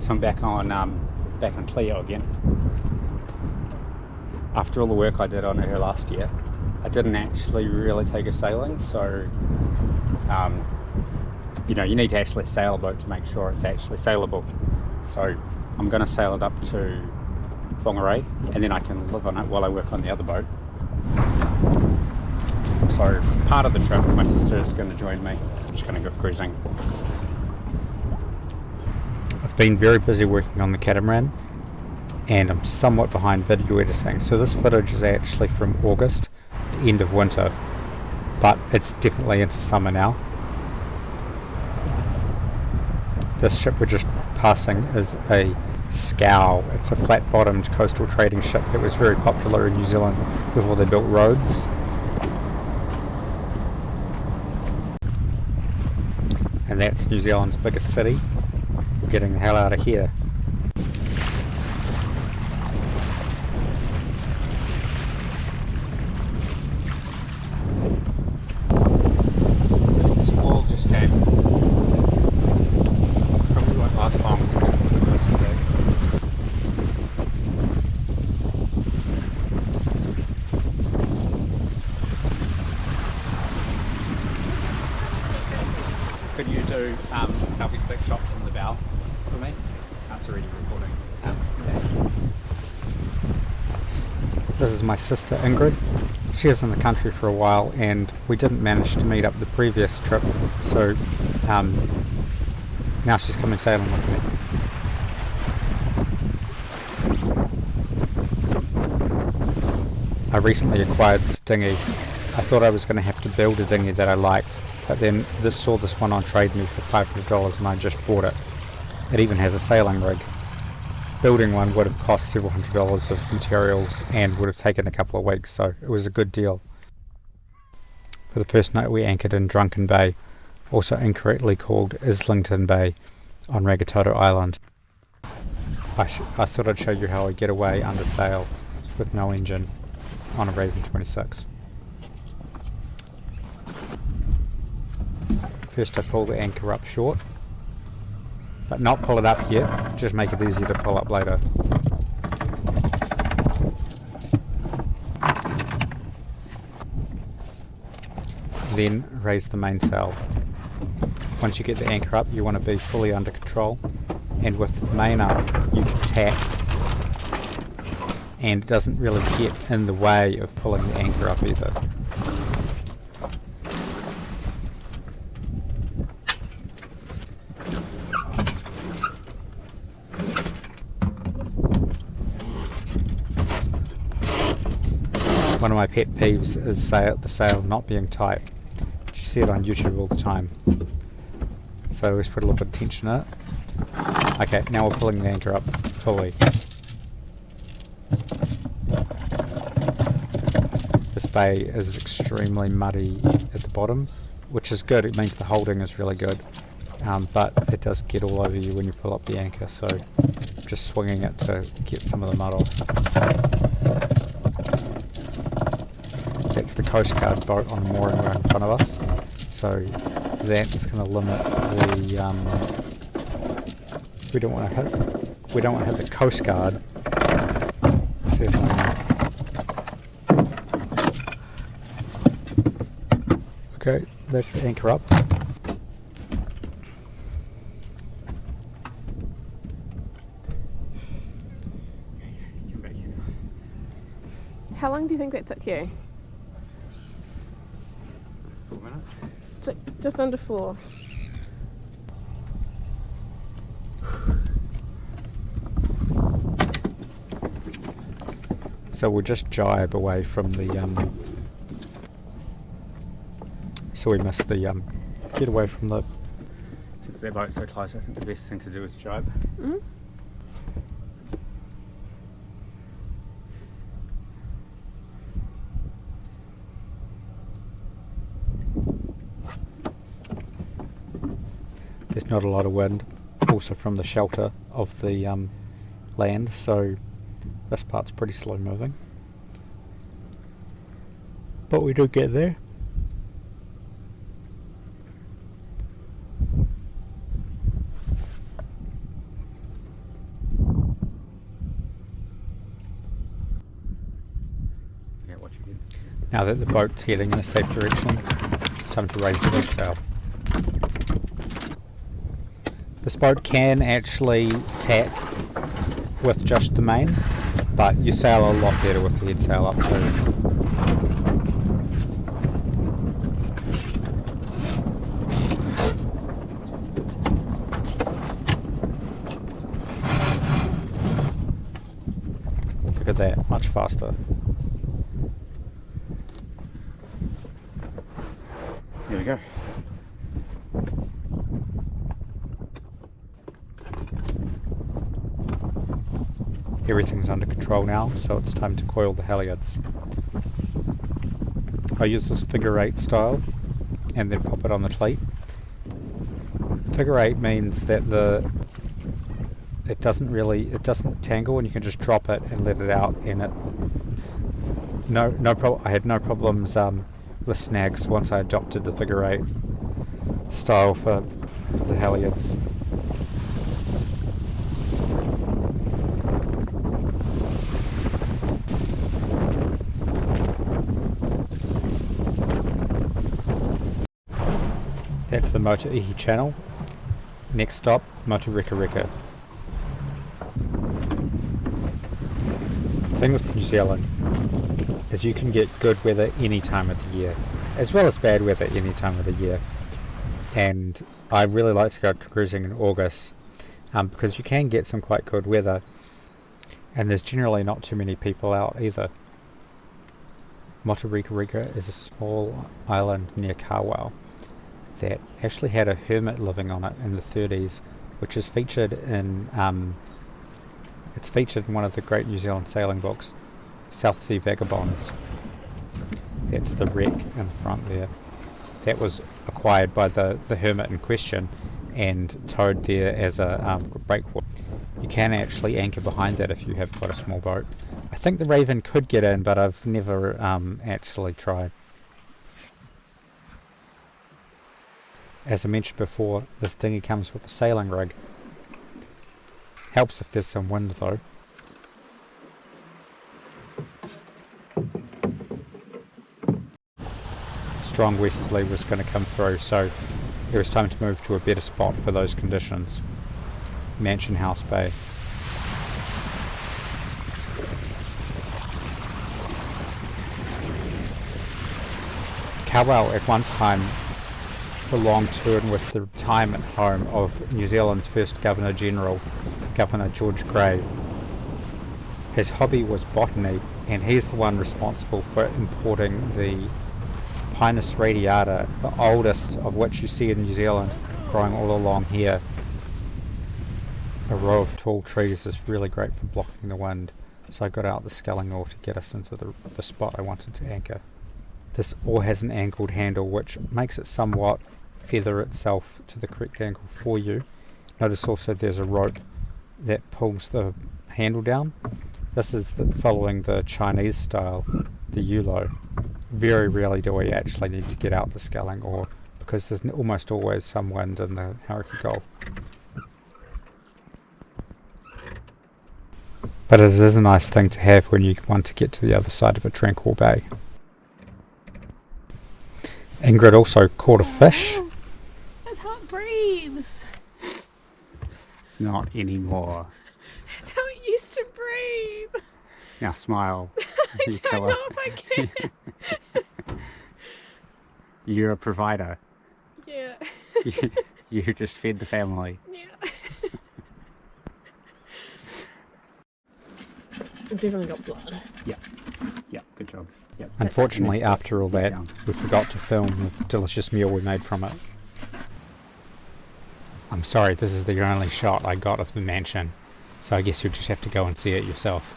So I'm back on Cleo again. After all the work I did on her last year, I didn't actually really take her sailing, so you need to actually sail a boat to make sure it's actually sailable. So I'm going to sail it up to Whangarei, and then I can live on it while I work on the other boat. So part of the trip, my sister is going to join me. I'm just going to go cruising. I've been very busy working on the catamaran, and I'm somewhat behind video editing. So this footage is actually from August, the end of winter, but it's definitely into summer now. This ship we're just passing is a scow. It's a flat-bottomed coastal trading ship that was very popular in New Zealand before they built roads. And that's New Zealand's biggest city. We're getting the hell out of here. The squall just came. Probably won't last long. It's going to be nice today. Could you do selfie stick shots from the bow for me? That's already recording. This is my sister Ingrid. She was in the country for a while and we didn't manage to meet up the previous trip, so now she's coming sailing with me. I recently acquired this dinghy. I thought I was going to have to build a dinghy that I liked, but then saw this one on Trade Me for $500 and I just bought it. It even has a sailing rig. Building one would have cost several $100s of materials and would have taken a couple of weeks, so it was a good deal. For the first night we anchored in Drunken Bay, also incorrectly called Islington Bay, on Rangitoto Island. I thought I'd show you how I get away under sail with no engine on a Raven 26. First I pull the anchor up short, but not pull it up yet, just make it easier to pull up later. Then raise the mainsail. Once you get the anchor up, you want to be fully under control, and with the main up you can tack, and it doesn't really get in the way of pulling the anchor up either. One of my pet peeves is the sail not being tight. You see it on YouTube all the time. So I always put a little bit of tension in it. Okay, now we're pulling the anchor up fully. This bay is extremely muddy at the bottom, which is good. It means the holding is really good. But it does get all over you when you pull up the anchor, so just swinging it to get some of the mud off. That's the Coast Guard boat on the mooring right in front of us, so that's going to limit the. We don't want to hit the Coast Guard. Certainly not. Okay, that's the anchor up. How long do you think that took you? 4 minutes. Just under 4. So we'll just jibe away from the so we missed the get away from the. Since their boat's so close, I think the best thing to do is jibe. Mm-hmm. There's not a lot of wind, also from the shelter of the land, so this part's pretty slow moving. But we do get there. Now that the boat's heading in a safe direction, it's time to raise the big sail. This boat can actually tack with just the main, but you sail a lot better with the head sail up too. Look at that, much faster. Here we go. Everything's under control now, so it's time to coil the halyards. I use this figure 8 style and then pop it on the cleat. Figure 8 means that it doesn't tangle, and you can just drop it and let it out, and I had no problems with snags once I adopted the figure 8 style for the halyards. That's the Moturua channel. Next stop, Moturua. The thing with New Zealand is you can get good weather any time of the year, as well as bad weather any time of the year. And I really like to go cruising in August because you can get some quite good weather, and there's generally not too many people out either. Moturua is a small island near Kawau that actually had a hermit living on it in the 30s, which is featured in one of the great New Zealand sailing books, South Sea Vagabonds. That's the wreck in front there. That was acquired by the hermit in question and towed there as a breakwater. You can actually anchor behind that if you have quite a small boat. I think the Raven could get in, but I've never actually tried. As I mentioned before, this dinghy comes with a sailing rig. Helps if there's some wind though. Strong westerly was going to come through, so it was time to move to a better spot for those conditions. Mansion House Bay. Kawau at one time belonged to and was the retirement home of New Zealand's first Governor-General, Governor George Grey. His hobby was botany, and he's the one responsible for importing the Pinus radiata, the oldest of which you see in New Zealand, growing all along here. A row of tall trees is really great for blocking the wind, so I got out the sculling oar to get us into the spot I wanted to anchor. This oar has an angled handle which makes it somewhat feather itself to the correct angle for you. Notice also there's a rope that pulls the handle down. This is following the Chinese style, the yulo. Very rarely do we actually need to get out the sculling oar because there's almost always some wind in the Hauraki Gulf. But it is a nice thing to have when you want to get to the other side of a tranquil bay. Ingrid also caught a fish. That's how it breathes. Not anymore. That's how it used to breathe. Now smile. I don't know if I can. You're a provider. Yeah. You just fed the family. Yeah. I've definitely got blood. Yeah, good job. Yep. Unfortunately, after all that, we forgot to film the delicious meal we made from it. I'm sorry, this is the only shot I got of the mansion, so I guess you'll just have to go and see it yourself.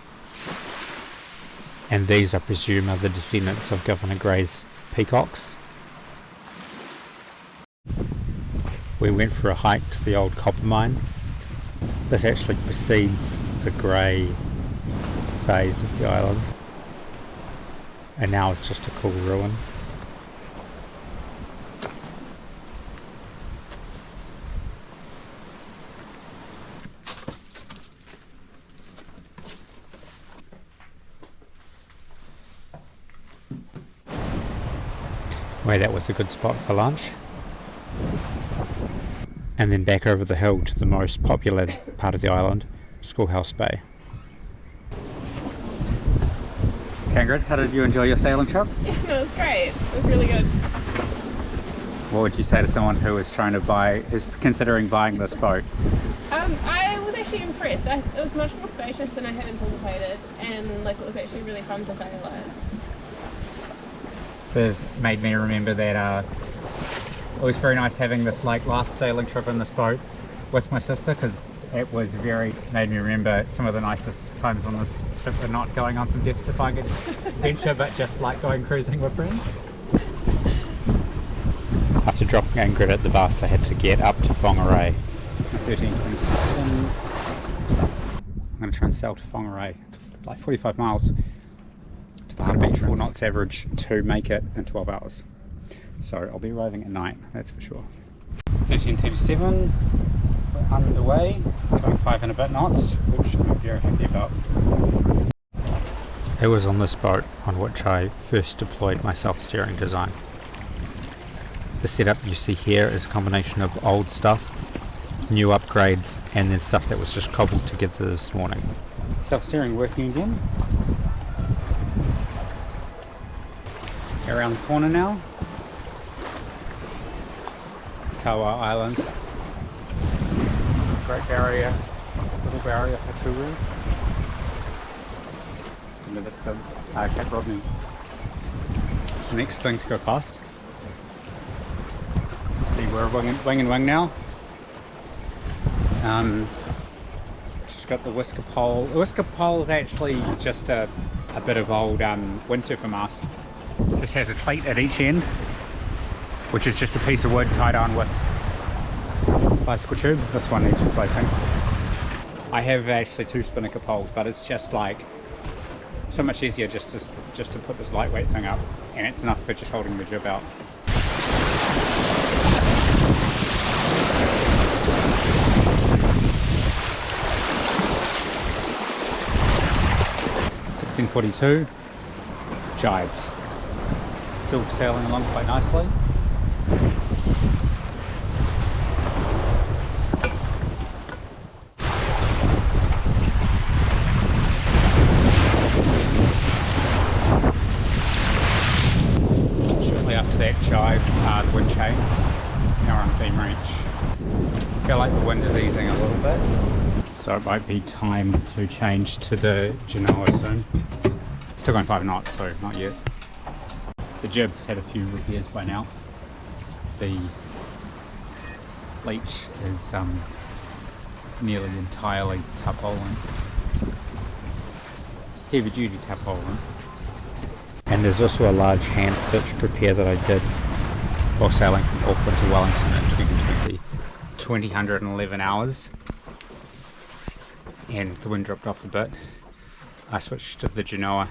And these, I presume, are the descendants of Governor Grey's peacocks. We went for a hike to the old copper mine. This actually precedes the Grey phase of the island, and now it's just a cool ruin. Where that was a good spot for lunch. And then back over the hill to the most popular part of the island, Schoolhouse Bay. Ingrid, how did you enjoy your sailing trip? Yeah, no, it was great. It was really good. What would you say to someone who is considering buying this boat? I was actually impressed. It was much more spacious than I had anticipated, and like it was actually really fun to sail it. This has made me remember that it was very nice having this last sailing trip in this boat with my sister, because it made me remember some of the nicest times on this ship were not going on some death-defying adventure, but just like going cruising with friends. After dropping Ingrid at the bus, I had to get up to Whangarei. 13:27. I'm going to try and sail to Whangarei. It's like 45 miles to the harbour beach, 4 knots average, to make it in 12 hours. So I'll be arriving at night, that's for sure. 13:37. We're underway, going 5 and a bit knots, which I'm very happy about. It was on this boat on which I first deployed my self-steering design. The setup you see here is a combination of old stuff, new upgrades, and then stuff that was just cobbled together this morning. Self-steering working again. Around the corner now. Kawa Island. Great barrier, little barrier Moturua. In the distance, Cape Rodney. It's the next thing to go past. See, we're wing and wing now. Just got the whisker pole. The whisker pole is actually just a bit of old windsurfer mast. Just has a plate at each end, which is just a piece of wood tied on with bicycle tube. This one needs replacing. I have actually 2 spinnaker poles, but it's just like so much easier just to put this lightweight thing up, and it's enough for just holding the jib out. .42, jibed. Still sailing along quite nicely. Shortly after that jibe, the wind chain. Now we're on beam reach. I feel like the wind is easing a little bit, so it might be time to change to the Genoa soon. Still going 5 knots, so not yet. The jib's had a few repairs by now. The leech is nearly entirely tarpaulin. Heavy duty tarpaulin. And there's also a large hand stitched repair that I did while sailing from Auckland to Wellington in 2020. 211 hours, and the wind dropped off a bit. I switched to the Genoa.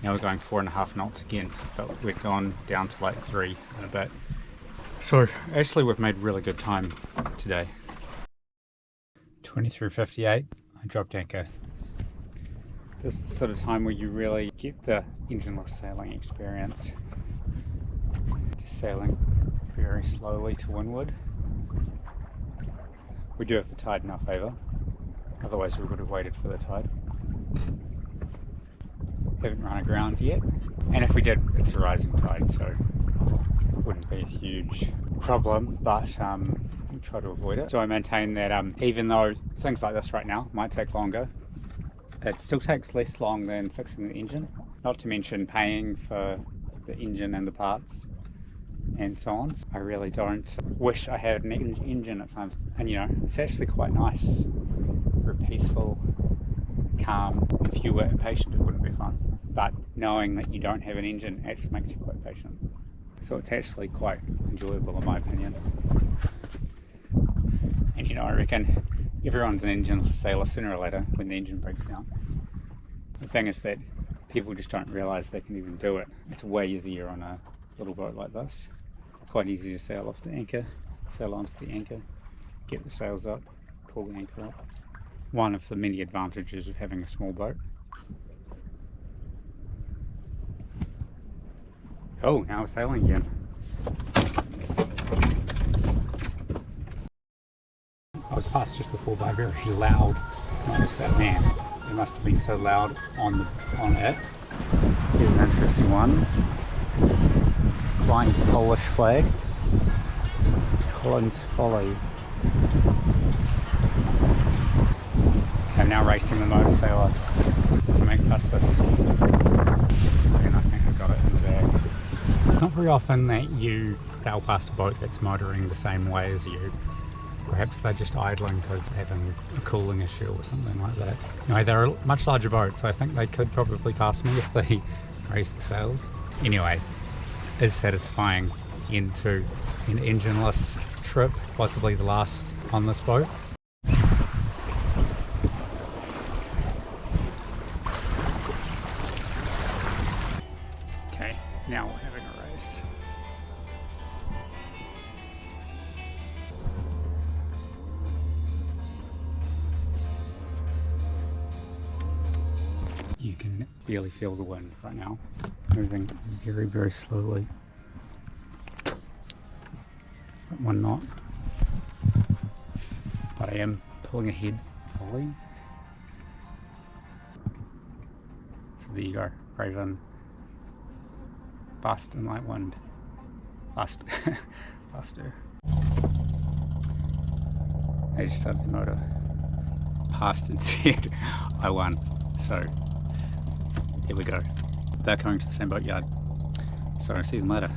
Now we're going 4.5 knots again, but we've gone down to like 3 and a bit. So actually we've made really good time today. 23:58, I dropped anchor. This is the sort of time where you really get the engineless sailing experience. Just sailing very slowly to windward. We do have the tide in our favour, otherwise we would have waited for the tide. Haven't run aground yet, and if we did, it's a rising tide, so it wouldn't be a huge problem, but we'll try to avoid it. So I maintain that even though things like this right now might take longer, it still takes less long than fixing the engine, not to mention paying for the engine and the parts and so on. I really don't wish I had an engine at times, and you know, it's actually quite nice. Very peaceful, calm. If you were impatient, it wouldn't be fun, but knowing that you don't have an engine actually makes you quite patient, so it's actually quite enjoyable in my opinion. And you know, I reckon everyone's an engine sailor sooner or later when the engine breaks down. The thing is that people just don't realise they can even do it. It's way easier on a little boat like this. It's quite easy to sail off the anchor, sail onto the anchor, get the sails up, pull the anchor up. One of the many advantages of having a small boat. Oh, now we're sailing again. I was passed just before by a very loud, notice that man. It must have been so loud on it. Here's an interesting one. Flying Polish flag. Collins Folly. I'm now racing the motor sailor to make past this. And I think I got it in the bag. Not very often that you sail past a boat that's motoring the same way as you. Perhaps they're just idling because they're having a cooling issue or something like that. Anyway, they're a much larger boat, so I think they could probably pass me if they raise the sails. Anyway, is satisfying into an engineless trip, possibly the last on this boat. Okay, now we're having a race. You can barely feel the wind right now, moving very, very slowly. At 1 knot. But I am pulling ahead fully. So there you go, Raven. Fast and light wind. Fast. Faster. I just started the motor. Passed and said I won. So here we go. They're coming to the same boatyard. So I'll see them later.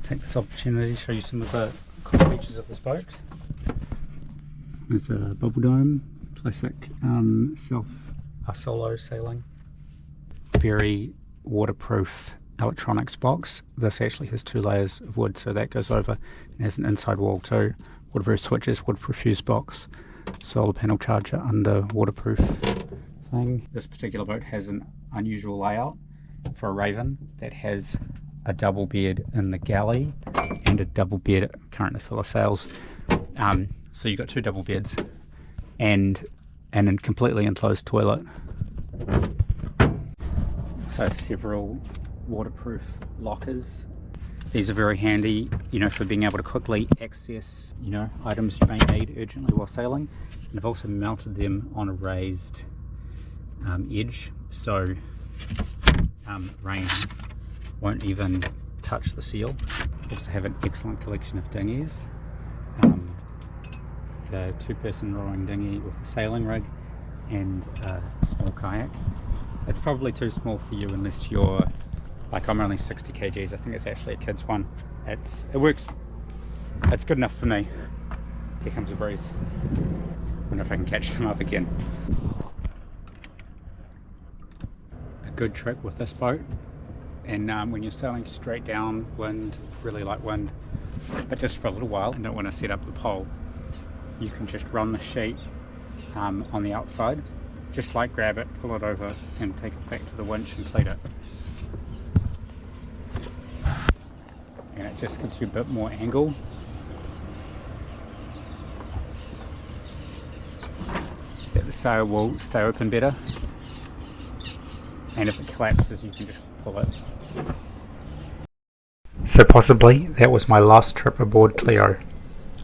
Take this opportunity to show you some of the cool features of this boat. There's a bubble dome, classic solo sailing. Very waterproof electronics box. This actually has 2 layers of wood, so that goes over and has an inside wall too. Waterproof switches, woodproof fuse box, solar panel charger under waterproof thing. This particular boat has an unusual layout for a Raven that has a double bed in the galley and a double bed currently full of sails. So you've got 2 double beds and a completely enclosed toilet. So several waterproof lockers. These are very handy, for being able to quickly access, items you may need urgently while sailing. And I've also mounted them on a raised edge, so rain won't even touch the seal. Also have an excellent collection of dinghies. The 2-person rowing dinghy with a sailing rig and a small kayak. It's probably too small for you unless you're, like, I'm only 60 kgs. I think it's actually a kid's one. It works. It's good enough for me. Here comes a breeze. Wonder if I can catch them up again. A good trick with this boat, and when you're sailing straight down wind, really light wind, but just for a little while and don't want to set up the pole, you can just run the sheet on the outside, just like grab it, pull it over and take it back to the winch and cleat it. And it just gives you a bit more angle. That the sail will stay open better, and if it collapses you can just pull it. So possibly that was my last trip aboard Cleo.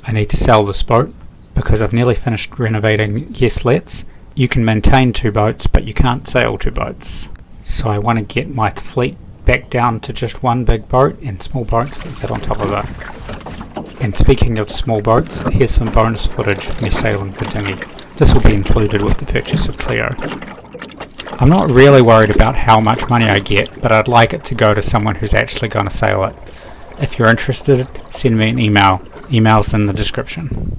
I need to sell this boat because I've nearly finished renovating Yes Let's. You can maintain 2 boats but you can't sail 2 boats. So I want to get my fleet back down to just 1 big boat and small boats that fit on top of it. And speaking of small boats, here's some bonus footage of me sailing the dinghy. This will be included with the purchase of Cleo. I'm not really worried about how much money I get, but I'd like it to go to someone who's actually going to sail it. If you're interested, send me an email. Email's in the description.